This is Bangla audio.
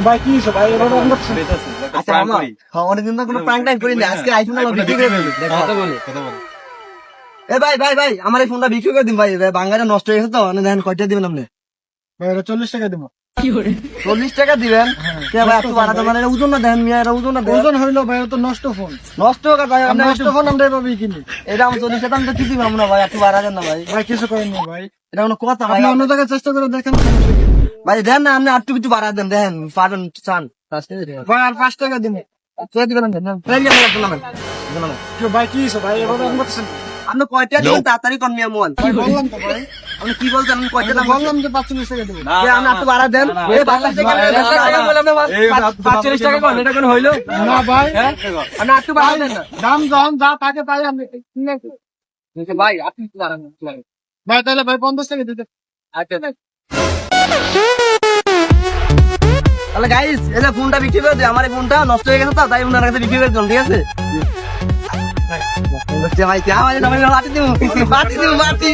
ভাই কি হইছে ভাই এভাবে অন করছেন? আচ্ছা মামা, অনেকদিন তো কোনো প্র্যাঙ্ক টাইম করি না, আজকে আইফোন বিক্রি করে ফেলি। এ ভাই ভাই ভাই, আমার এই ফোনটা বিক্রি করে দিন ভাই, বাঙ্গারে নষ্ট হয়ে গেছে তো, দেখেন কয়টা দিবেন আপনি? ভাই এটা 40 টাকা দিব। 40 টাকা দিবেন? কে ভাই একটু বাড়াতে পারেন? ওজন না দেন মিয়া, ওজন না দেন। ওজন হইলো ভাই, এটা তো নষ্ট ফোন। নষ্ট হোক ভাই, আর আপনি নষ্ট ফোন আমরা এভাবেই কিনি। এটা আমি 40 টাকা তো কিছু পাবো না ভাই, একটু বাড়া দেন না ভাই। ভাই কিছু করেন না ভাই, এটা কোনো কথা ভাই? আপনি অন্য জায়গায় চেষ্টা করে দেখেন। ভাই দেন না, আপনি একটু কিছু বাড়া দেন, দেখেন পারেন চান। ভাই আর 5 টাকা দিন। ভাই কি হইছে ভাই এভাবে অন করছেন? আপনি কয়টা দিবেন তাড়াতাড়ি কন মিয়া মোহন। ভাই বললাম তো ভাই, আপনি কি বলছেন? আমি কয়টা দাম বললাম যে 45 টাকা দেব। আপনি একটু বাড়া দেন। এই 45 টাকা না ভাই, আপনি একটু বাড়া দেন না দাম যখন যা থাকে তাই আমি কিনে। ভাই, আপনি একটু বাড়ান। ভাই তাহলে ভাই 50 টাকা দিতে। তাহলে গাইস, এই যে ফোনটা বিক্রি করে দিই, আমার এই ফোনটা নষ্ট হয়ে গেছে তো, তাই ওনার কাছে বিক্রি করে দিলাম, ঠিক আছে? ভাই, ভাই, মাটি দিব, মাটি দিব, মাটি।